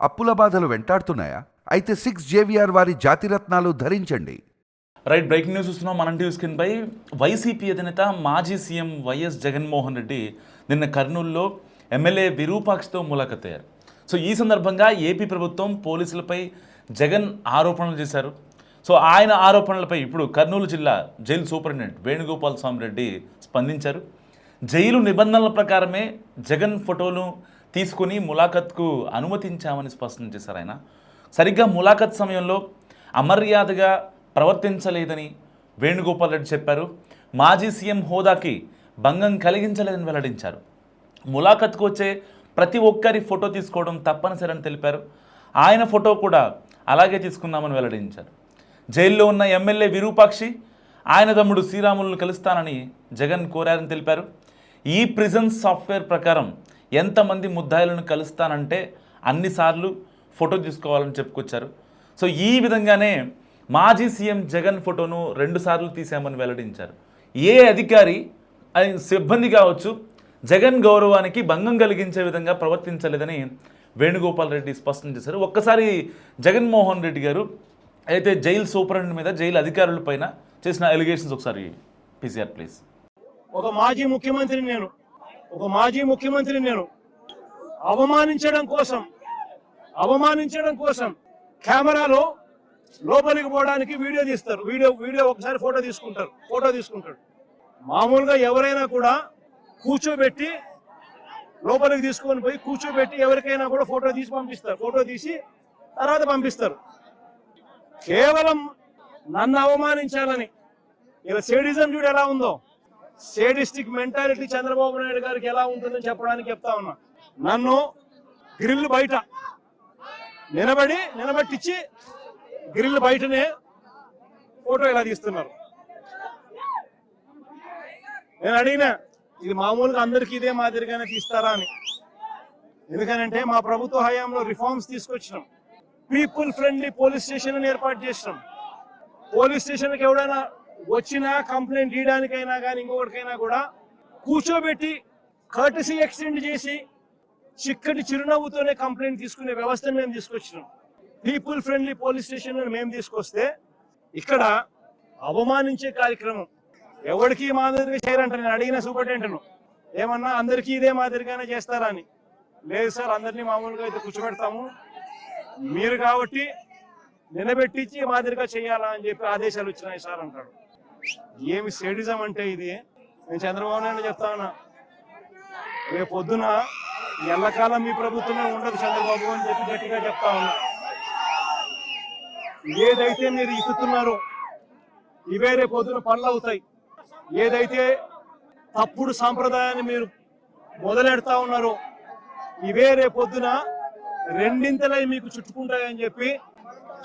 అప్పుల బాధలు వెంటాడుతున్నాయా? అయితే 6 JVR వారి జాతిరత్నాలు ధరించండి. రైట్, బ్రేకింగ్ న్యూస్ చూస్తున్నాం మనం టీవీ స్క్రీన్ పై. వైసీపీ అధినేత మాజీ సీఎం వైఎస్ జగన్మోహన్ రెడ్డి నిన్న కర్నూలులో ఎమ్మెల్యే విరూపాక్షతో ములాఖత్ అయ్యారు. సో ఈ సందర్భంగా ఏపీ ప్రభుత్వం పోలీసులపై జగన్ ఆరోపణలు చేశారు. సో ఆయన ఆరోపణలపై ఇప్పుడు కర్నూలు జిల్లా జైలు సూపరింటెండెంట్ వేణుగోపాల్ స్వామి రెడ్డి స్పందించారు. జైలు నిబంధనల ప్రకారమే జగన్ ఫోటోలు తీసుకుని ములాఖత్కు అనుమతించామని స్పష్టం చేశారు. ఆయన సరిగ్గా ములాఖత్ సమయంలో అమర్యాదగా ప్రవర్తించలేదని వేణుగోపాల్ రెడ్డి చెప్పారు. మాజీ సీఎం హోదాకి భంగం కలిగించలేదని వెల్లడించారు. ములాఖత్కు వచ్చే ప్రతి ఒక్కరి ఫోటో తీసుకోవడం తప్పనిసరి అని తెలిపారు. ఆయన ఫోటో కూడా అలాగే తీసుకున్నామని వెల్లడించారు. జైల్లో ఉన్న ఎమ్మెల్యే విరూపాక్షి ఆయన తమ్ముడు శ్రీరాములను కలుస్తానని జగన్ కోరారని తెలిపారు. ఈ ప్రిజన్ సాఫ్ట్వేర్ ప్రకారం ఎంతమంది ముద్దాయిలను కలుస్తానంటే అన్నిసార్లు ఫోటో తీసుకోవాలని చెప్పుకొచ్చారు. సో ఈ విధంగానే మాజీ సీఎం జగన్ ఫోటోను 2 సార్లు తీసామని వెల్లడించారు. ఏ అధికారి సిబ్బంది కావచ్చు జగన్ గౌరవానికి భంగం కలిగించే విధంగా ప్రవర్తించలేదని వేణుగోపాల్ రెడ్డి స్పష్టం చేశారు. ఒక్కసారి జగన్మోహన్ రెడ్డి గారు అయితే జైలు సూపరింటెండెంట్ మీద జైలు అధికారుల పైన చేసిన ఎలిగేషన్స్ ఒకసారి పీసీఆర్ ప్లీజ్. ఒక మాజీ ముఖ్యమంత్రి నేను అవమానించడం కోసం కెమెరాలో లోపలికి పోవడానికి వీడియో తీస్తారు. వీడియో ఒకసారి ఫోటో తీసుకుంటాడు. మామూలుగా ఎవరైనా కూడా కూర్చోబెట్టి లోపలికి తీసుకొని పోయి కూర్చోబెట్టి ఎవరికైనా కూడా ఫోటో తీసి తర్వాత పంపిస్తారు. కేవలం నన్ను అవమానించాలని ఇలా సేడిజం చూడు ఎలా ఉందో, సేడిస్టిక్ మెంటాలిటీ చంద్రబాబు నాయుడు గారికి ఎలా ఉంటుందని చెప్పడానికి చెప్తా ఉన్నా. నన్ను గ్రిల్ బయట నిలబెట్టించి గ్రిల్ బయటనే ఫోటో ఇలా తీస్తున్నారు. నేను అడిగినా ఇది మామూలుగా అందరికీ ఇదే మాదిరిగానే తీస్తారా అని. ఎందుకనంటే మా ప్రభుత్వ హయాంలో రిఫార్మ్స్ తీసుకొచ్చినాం. పీపుల్ ఫ్రెండ్లీ పోలీస్ స్టేషన్ ఏర్పాటు చేసినాం. పోలీస్ స్టేషన్కి ఎవడైనా వచ్చినా కంప్లైంట్ ఇవ్వడానికైనా కానీ ఇంకొకటికైనా కూడా కూర్చోబెట్టి కర్టసీ ఎక్స్టెండ్ చేసి చిక్కటి చిరునవ్వుతోనే కంప్లైంట్ తీసుకునే వ్యవస్థను మేము తీసుకొచ్చినాం. పీపుల్ ఫ్రెండ్లీ పోలీస్ స్టేషన్ మేము తీసుకొస్తే ఇక్కడ అవమానించే కార్యక్రమం ఎవరికి మాదిరిగా చేయరంట. నేను అడిగిన సూపరింటెండెంట్ను ఏమన్నా అందరికీ ఇదే మాదిరిగానే చేస్తారా అని. లేదు సార్, అందరినీ మామూలుగా అయితే కూర్చోబెడతాము, మీరు కాబట్టి నిలబెట్టించి మాదిరిగా చేయాలా అని చెప్పి ఆదేశాలు వచ్చినాయి సార్ అంటాడు. ఏమి సేడిజం అంటే ఇది. నేను చంద్రబాబు నాయుడు చెప్తా ఉన్నా, రేపు పొద్దున ఎల్లకాలం మీ ప్రభుత్వమే ఉండదు చంద్రబాబు అని చెప్పి గట్టిగా చెప్తా ఉన్నా. ఏదైతే మీరు ఇస్తున్నారో ఇవే రేపు పొద్దున పనులు అవుతాయి. ఏదైతే తప్పుడు సాంప్రదాయాన్ని మీరు మొదలెడతా ఉన్నారో ఇవే రేపు పొద్దున రెండింతలై మీకు చుట్టుకుంటాయని చెప్పి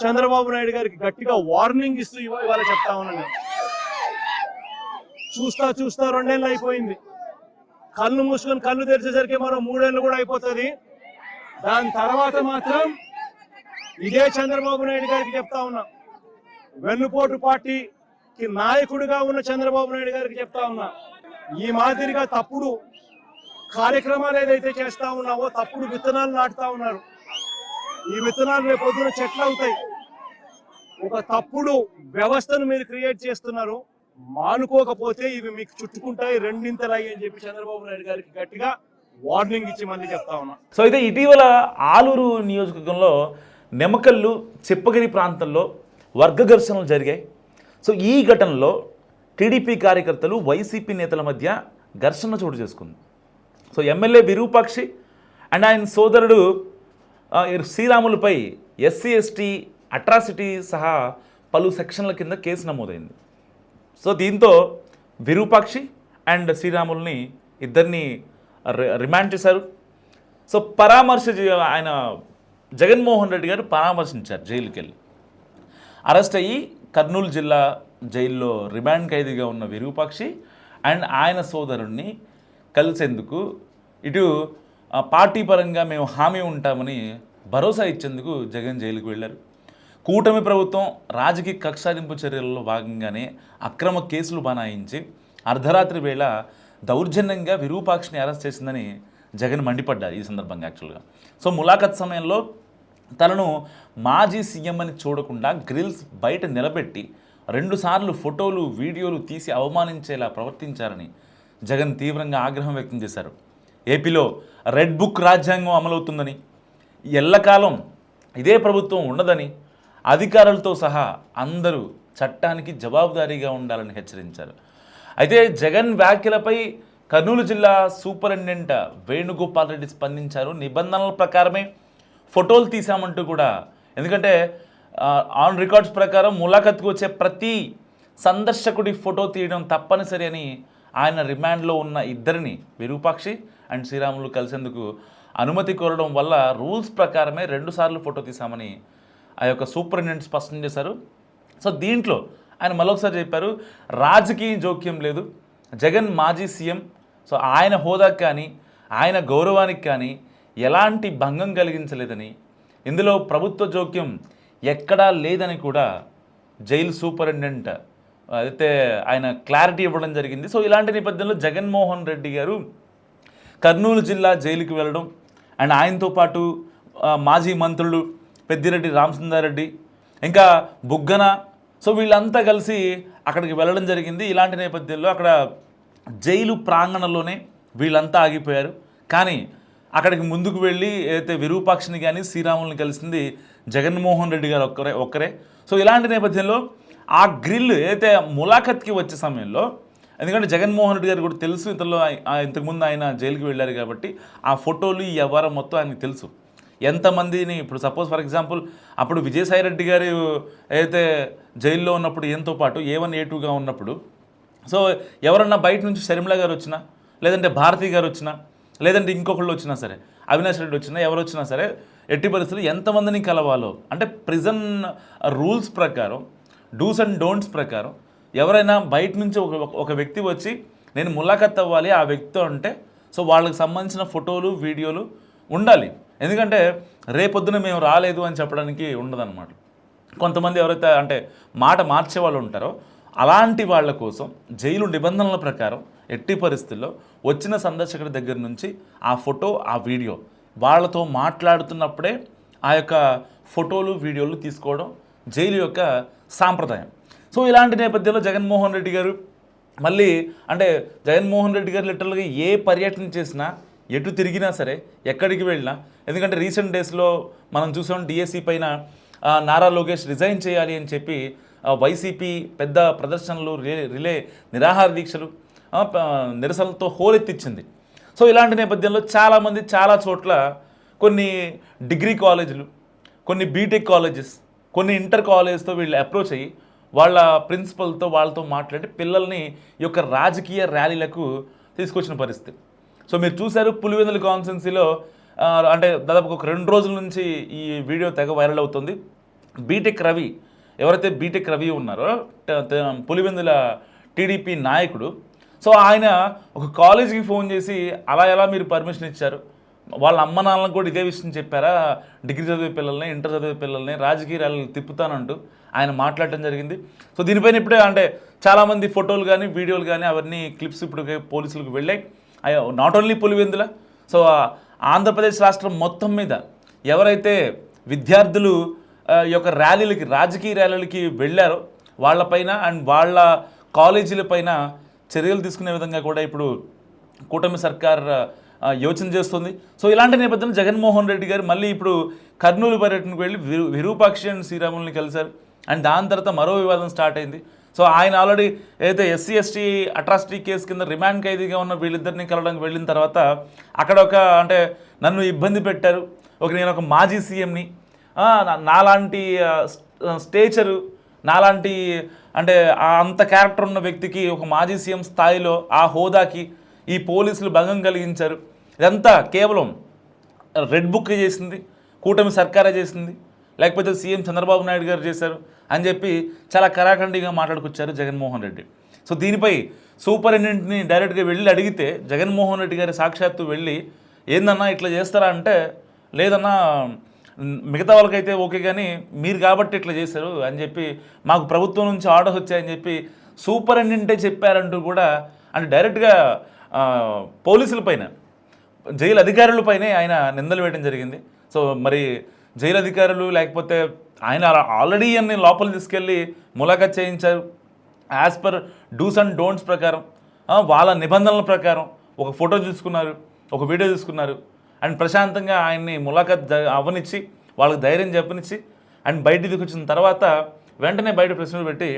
చంద్రబాబు నాయుడు గారికి గట్టిగా వార్నింగ్ ఇస్తూ ఇవాళ చెప్తా ఉన్నాను. చూస్తా 2 ఏళ్ళు అయిపోయింది. కళ్ళు మూసుకొని కళ్ళు తెరిచేసరికి మరో 3 ఏళ్ళు కూడా అయిపోతుంది. దాని తర్వాత మాత్రం ఇదే చంద్రబాబు నాయుడు గారికి చెప్తా ఉన్నా, వెన్నుపోటు పార్టీకి నాయకుడిగా ఉన్న చంద్రబాబు నాయుడు గారికి చెప్తా ఉన్నా, ఈ మాదిరిగా తప్పుడు కార్యక్రమాలు ఏదైతే చేస్తా ఉన్నావో, తప్పుడు విత్తనాలు నాటుతా ఉన్నారు. ఈ విత్తనాలు రేపు పొద్దున చెట్లు అవుతాయి. ఒక తప్పుడు వ్యవస్థను మీరు క్రియేట్ చేస్తున్నారు. మానుకోకపోతే ఇవి మీకు చుట్టుకుంటాయి, రెండింతలాయి అని చెప్పి చంద్రబాబు నాయుడు గారికి గట్టిగా వార్నింగ్ ఇచ్చి మళ్ళీ చెప్తా ఉన్నా. సో అయితే ఇటీవల ఆలూరు నియోజకవర్గంలో నెమకల్లు చిప్పగిరి ప్రాంతంలో వర్గ ఘర్షణలు జరిగాయి. సో ఈ ఘటనలో టీడీపీ కార్యకర్తలు వైసీపీ నేతల మధ్య ఘర్షణ చోటు చేసుకుంది. సో ఎమ్మెల్యే విరూపాక్షి అండ్ ఆయన సోదరుడు శ్రీరాములపై SC/ST అట్రాసిటీ సహా పలు సెక్షన్ల కింద కేసు నమోదైంది. సో దీంతో విరూపాక్షి అండ్ శ్రీరాముల్ని ఇద్దరిని రిమాండ్ చేశారు. సో ఆయన జగన్మోహన్ రెడ్డి గారు పరామర్శించారు జైలుకి వెళ్ళి. అరెస్ట్ అయ్యి కర్నూలు జిల్లా జైల్లో రిమాండ్ ఖైదీగా ఉన్న విరూపాక్షి అండ్ ఆయన సోదరుణ్ణి కలిసేందుకు ఇటు పార్టీ పరంగా మేము హామీ ఉంటామని భరోసా ఇచ్చేందుకు జగన్ జైలుకు వెళ్ళారు. కూటమి ప్రభుత్వం రాజకీయ కక్షాదింపు చర్యలలో భాగంగానే అక్రమ కేసులు బనాయించి అర్ధరాత్రి వేళ దౌర్జన్యంగా విరూపాక్షిని అరెస్ట్ చేసిందని జగన్ మండిపడ్డారు ఈ సందర్భంగా యాక్చువల్గా. సో ములాఖత్ సమయంలో తనను మాజీ సీఎం అని చూడకుండా గ్రిల్స్ బయట నిలబెట్టి 2 సార్లు ఫోటోలు వీడియోలు తీసి అవమానించేలా ప్రవర్తించారని జగన్ తీవ్రంగా ఆగ్రహం వ్యక్తం చేశారు. ఏపీలో రెడ్ బుక్ రాజ్యాంగం అమలవుతుందని, ఎల్లకాలం ఇదే ప్రభుత్వం ఉండదని, అధికారులతో సహా అందరూ చట్టానికి జవాబుదారీగా ఉండాలని హెచ్చరించారు. అయితే జగన్ వ్యాఖ్యలపై కర్నూలు జిల్లా సూపరింటెండెంట్ వేణుగోపాల్ రెడ్డి స్పందించారు. నిబంధనల ప్రకారమే ఫోటోలు తీసామంటూ కూడా, ఎందుకంటే ఆన్ రికార్డ్స్ ప్రకారం ములాఖత్కు వచ్చే ప్రతి సందర్శకుడి ఫోటో తీయడం తప్పనిసరి అని ఆయన రిమాండ్లో ఉన్న ఇద్దరిని, విరూపాక్షి అండ్ శ్రీరాములు కలిసేందుకు అనుమతి కోరడం వల్ల రూల్స్ ప్రకారమే 2 సార్లు ఫోటో తీసామని ఆ యొక్క సూపరింటెండెంట్ స్పష్టం చేశారు. సో దీంట్లో ఆయన మరొకసారి చెప్పారు, రాజకీయ జోక్యం లేదు, జగన్ మాజీ సీఎం, సో ఆయన హోదాకి కానీ ఆయన గౌరవానికి కానీ ఎలాంటి భంగం కలిగించలేదని, ఇందులో ప్రభుత్వ జోక్యం ఎక్కడా లేదని కూడా జైలు సూపరింటెండెంట్ అయితే ఆయన క్లారిటీ ఇవ్వడం జరిగింది. సో ఇలాంటి నేపథ్యంలో జగన్మోహన్ రెడ్డి గారు కర్నూలు జిల్లా జైలుకి వెళ్ళడం అండ్ ఆయనతో పాటు మాజీ మంత్రులు పెద్దిరెడ్డి రామచంద్రారెడ్డి ఇంకా బుగ్గన, సో వీళ్ళంతా కలిసి అక్కడికి వెళ్ళడం జరిగింది. ఇలాంటి నేపథ్యంలో అక్కడ జైలు ప్రాంగణంలోనే వీళ్ళంతా ఆగిపోయారు. కానీ అక్కడికి ముందుకు వెళ్ళి ఏదైతే విరూపాక్షిని కానీ శ్రీరాముల్ని కలిసింది జగన్మోహన్ రెడ్డి గారు ఒక్కరే. సో ఇలాంటి నేపథ్యంలో ఆ గ్రిల్ ఏదైతే ములాఖత్కి వచ్చే సమయంలో, ఎందుకంటే జగన్మోహన్ రెడ్డి గారు కూడా తెలుసు ఇంతకుముందు ఆయన జైలుకి వెళ్ళారు కాబట్టి ఆ ఫోటోలు ఈ వ్యవహారం మొత్తం ఆయనకు తెలుసు. ఎంతమందిని ఇప్పుడు సపోజ్ ఫర్ ఎగ్జాంపుల్ అప్పుడు విజయసాయి రెడ్డి గారు ఏదైతే జైల్లో ఉన్నప్పుడు ఈయనతో పాటు A1 A2గా ఉన్నప్పుడు, సో ఎవరన్నా బయట నుంచి షర్మిల గారు వచ్చినా, లేదంటే భారతి గారు వచ్చినా, లేదంటే ఇంకొకళ్ళు వచ్చినా సరే, అవినాష్ రెడ్డి వచ్చినా, ఎవరు వచ్చినా సరే, ఎట్టి పరిస్థితులు ఎంతమందిని కలవాలో అంటే ప్రిజన్ రూల్స్ ప్రకారం, డూస్ అండ్ డోంట్స్ ప్రకారం ఎవరైనా బయట నుంచి ఒక వ్యక్తి వచ్చి నేను ములాఖత్ అవ్వాలి ఆ వ్యక్తితో అంటే, సో వాళ్ళకి సంబంధించిన ఫోటోలు వీడియోలు ఉండాలి. ఎందుకంటే రేపొద్దున మేము రాలేదు అని చెప్పడానికి ఉండదన్నమాట. కొంతమంది ఎవరైతే అంటే మాట మార్చే వాళ్ళు ఉంటారో అలాంటి వాళ్ళ కోసం జైలు నిబంధనల ప్రకారం ఎట్టి పరిస్థితుల్లో వచ్చిన సందర్శకుడి దగ్గర నుంచి ఆ ఫోటో ఆ వీడియో వాళ్ళతో మాట్లాడుతున్నప్పుడే ఆ యొక్క ఫోటోలు వీడియోలు తీసుకోవడం జైలు యొక్క సాంప్రదాయం. సో ఇలాంటి నేపథ్యంలో జగన్మోహన్ రెడ్డి గారు మళ్ళీ అంటే జగన్మోహన్ రెడ్డి గారు లిటరల్గా ఏ పర్యటన చేసినా, ఎటు తిరిగినా సరే, ఎక్కడికి వెళ్ళినా, ఎందుకంటే రీసెంట్ డేస్లో మనం చూసాం డిఎస్సి పైన నారా లోకేష్ రిజైన్ చేయాలి అని చెప్పి వైసీపీ పెద్ద ప్రదర్శనలు, రిలే నిరాహార దీక్షలు, నిరసనలతో హోరెత్తిచ్చింది. సో ఇలాంటి నేపథ్యంలో చాలామంది చాలా చోట్ల కొన్ని డిగ్రీ కాలేజీలు, కొన్ని బీటెక్ కాలేజెస్, కొన్ని ఇంటర్ కాలేజ్తో వీళ్ళు అప్రోచ్ అయ్యి వాళ్ళ ప్రిన్సిపల్తో వాళ్ళతో మాట్లాడి పిల్లల్ని ఈ యొక్క రాజకీయ ర్యాలీలకు తీసుకొచ్చిన పరిస్థితి. సో మీరు చూశారు పులివెందుల కాన్స్టిట్యున్సీలో అంటే దాదాపు ఒక 2 రోజుల నుంచి ఈ వీడియో తెగ వైరల్ అవుతుంది. బీటెక్ రవి, ఎవరైతే బీటెక్ రవి ఉన్నారో పులివెందుల టీడీపీ నాయకుడు, సో ఆయన ఒక కాలేజీకి ఫోన్ చేసి అలా ఎలా మీరు పర్మిషన్ ఇచ్చారు, వాళ్ళ అమ్మ నాన్నలకు కూడా ఇదే విషయం చెప్పారా, డిగ్రీ చదివే పిల్లల్ని, ఇంటర్ చదివే పిల్లల్ని రాజకీయ ర్యాలీలు తిప్పుతానంటూ ఆయన మాట్లాడటం జరిగింది. సో దీనిపైన ఇప్పుడే అంటే చాలామంది ఫోటోలు కానీ వీడియోలు కానీ అవన్నీ క్లిప్స్ ఇప్పుడు పోలీసులకు వెళ్ళాయి. Not only Pulivendula, so Andhra Pradesh రాష్ట్రం మొత్తం మీద ఎవరైతే విద్యార్థులు ఈ యొక్క ర్యాలీలకి, రాజకీయ ర్యాలీలకి వెళ్ళారో వాళ్ళపైన అండ్ వాళ్ళ కాలేజీలపైన చర్యలు తీసుకునే విధంగా కూడా ఇప్పుడు కూటమి సర్కార్ యోచన చేస్తుంది. సో ఇలాంటి నేపథ్యంలో జగన్మోహన్ రెడ్డి గారు మళ్ళీ ఇప్పుడు కర్నూలు పర్యటనకు వెళ్ళి విరూపాక్షి అండ్ శ్రీరాముల్ని కలిశారు. అండ్ దాని తర్వాత మరో వివాదం స్టార్ట్ అయింది. సో ఆయన ఆల్రెడీ ఏదైతే SC ST అట్రాసిటీ కేసు కింద రిమాండ్ ఖైదీగా ఉన్న వీళ్ళిద్దరిని కలవడానికి వెళ్ళిన తర్వాత అక్కడ ఒక అంటే నన్ను ఇబ్బంది పెట్టారు, నేను ఒక మాజీ సీఎంని, నాలాంటి స్టేచరు, నాలాంటి అంటే అంత క్యారెక్టర్ ఉన్న వ్యక్తికి ఒక మాజీ సీఎం స్థాయిలో ఆ హోదాకి ఈ పోలీసులు భంగం కలిగించారు. ఇదంతా కేవలం రెడ్ బుక్ చేసింది కూటమి సర్కారే చేసింది, లేకపోతే సీఎం చంద్రబాబు నాయుడు గారు చేశారు అని చెప్పి చాలా కరాఖండిగా మాట్లాడుకొచ్చారు జగన్మోహన్ రెడ్డి. సో దీనిపై సూపరింటెండెంట్ని డైరెక్ట్గా వెళ్ళి అడిగితే జగన్మోహన్ రెడ్డి గారి సాక్షాత్తు వెళ్ళి ఏందన్నా ఇట్లా చేస్తారా అంటే, లేదన్నా మిగతా వాళ్ళకైతే ఓకే కానీ మీరు కాబట్టి ఇట్లా చేశారు అని చెప్పి, మాకు ప్రభుత్వం నుంచి ఆర్డర్స్ వచ్చాయని చెప్పి సూపరింటెండెంటే చెప్పారంటూ కూడా అంటే డైరెక్ట్గా పోలీసులపైన, జైలు అధికారులపైనే ఆయన నిందలు వేయడం జరిగింది. సో మరి జైలు అధికారులు లేకపోతే ఆయన ఆల్రెడీ అన్ని లోపల తీసుకెళ్ళి ములాఖత్ చేయించారు. As per dos and don'ts ప్రకారం వాళ్ళ నిబంధనల ప్రకారం ఒక ఫోటో తీసుకున్నారు, ఒక వీడియో తీసుకున్నారు. అండ్ ప్రశాంతంగా ఆయన్ని ములాఖత్ అవ్వనిచ్చి వాళ్ళకి ధైర్యం చెప్పనిచ్చి అండ్ బయటికి వచ్చిన తర్వాత వెంటనే బయట ప్రశ్నలు పెట్టి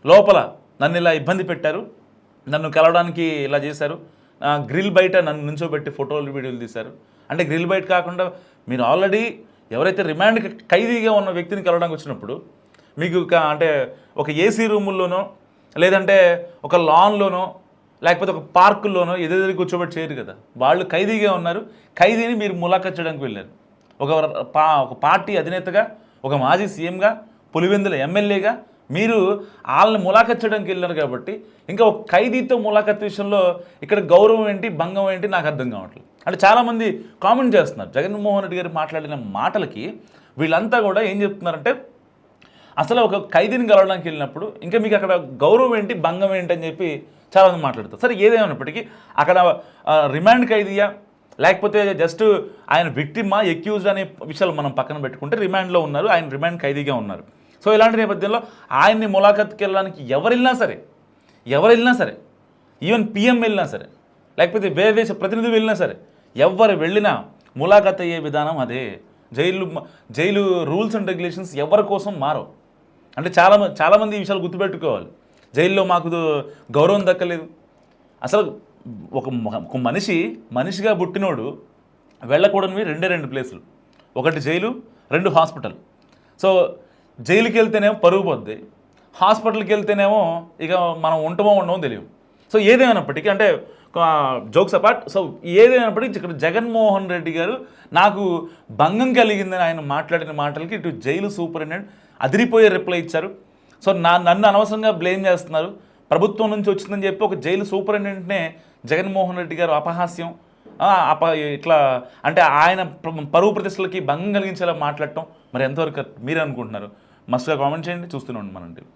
లోపల నన్ను ఇలా ఇబ్బంది పెట్టారు, నన్ను కలవడానికి ఇలా చేశారు, గ్రిల్ బయట నన్ను నుంచోబెట్టి ఫోటోలు వీడియోలు తీశారు. అంటే గ్రిల్ బయట కాకుండా మీరు ఆల్రెడీ ఎవరైతే రిమాండ్ ఖైదీగా ఉన్న వ్యక్తిని కలవడానికి వచ్చినప్పుడు మీకు అంటే ఒక ఏసీ రూముల్లోనో లేదంటే ఒక లాన్లోనో లేకపోతే ఒక పార్కుల్లోనో ఎదురు కూర్చోబెట్టి చేయరు కదా. వాళ్ళు ఖైదీగా ఉన్నారు, ఖైదీని మీరు ములాఖత్ చేయడానికి వెళ్ళారు. ఒక పార్టీ అధినేతగా, ఒక మాజీ సీఎంగా, పులివెందుల ఎమ్మెల్యేగా మీరు వాళ్ళని ములాఖత్ చేయడానికి వెళ్ళారు కాబట్టి ఇంకా ఒక ఖైదీతో ములాఖత్ విషయంలో ఇక్కడ గౌరవం ఏంటి, భంగం ఏంటి నాకు అర్థం కావట్లేదు. అంటే చాలామంది కామెంట్ చేస్తున్నారు జగన్మోహన్ రెడ్డి గారు మాట్లాడిన మాటలకి. వీళ్ళంతా కూడా ఏం చెప్తున్నారంటే అసలు ఒక ఖైదీని కలవడానికి వెళ్ళినప్పుడు ఇంకా మీకు అక్కడ గౌరవం ఏంటి, భంగం ఏంటి అని చెప్పి చాలామంది మాట్లాడతారు. సరే ఏదేమైనప్పటికీ అక్కడ రిమాండ్ ఖైదీయా లేకపోతే జస్ట్ ఆయన విక్టిమా ఎక్యూజ్డ్ అనే విషయాలు మనం పక్కన పెట్టుకుంటే రిమాండ్లో ఉన్నారు, ఆయన రిమాండ్ ఖైదీగా ఉన్నారు. సో ఇలాంటి నేపథ్యంలో ఆయన్ని ములాఖత్కి వెళ్ళడానికి ఎవరు వెళ్ళినా సరే ఈవెన్ పిఎం వెళ్ళినా సరే లేకపోతే వేరే దేశ ప్రతినిధి వెళ్ళినా సరే ఎవరు వెళ్ళినా ములాఖత్ అయ్యే విధానం అదే. జైలు రూల్స్ అండ్ రెగ్యులేషన్స్ ఎవరి కోసం మారవు. అంటే చాలామంది ఈ విషయాలు గుర్తుపెట్టుకోవాలి. జైల్లో మాకు గౌరవం దక్కలేదు. అసలు ఒక మనిషిగా పుట్టినోడు వెళ్ళకూడనివి రెండు ప్లేసులు, ఒకటి జైలు, 2 హాస్పిటల్. సో జైలుకి వెళ్తేనేమో పరుగు పోద్ది, హాస్పిటల్కి వెళ్తేనేమో ఇక మనం ఉండమో తెలియదు. సో ఏదేమైనప్పటికీ అంటే జోక్స్ అపార్ట్, సో ఏదేమైనప్పటికీ ఇక్కడ జగన్మోహన్ రెడ్డి గారు నాకు భంగం కలిగిందని ఆయన మాట్లాడిన మాటలకి ఇటు జైలు సూపరింటెండెంట్ అదిరిపోయే రిప్లై ఇచ్చారు. సో నన్ను అనవసరంగా బ్లేమ్ చేస్తున్నారు, ప్రభుత్వం నుంచి వచ్చిందని చెప్పి ఒక జైలు సూపరింటెండెంట్నే జగన్మోహన్ రెడ్డి గారు అపహాస్యం ఇట్లా అంటే ఆయన పరువు ప్రతిష్టలకి భంగం కలిగించేలా మాట్లాడటం మరి ఎంతవరకు మీరే అనుకుంటున్నారు? మస్తుగా కామెంట్ చేయండి. చూస్తూనే ఉండండి మన టీవీ.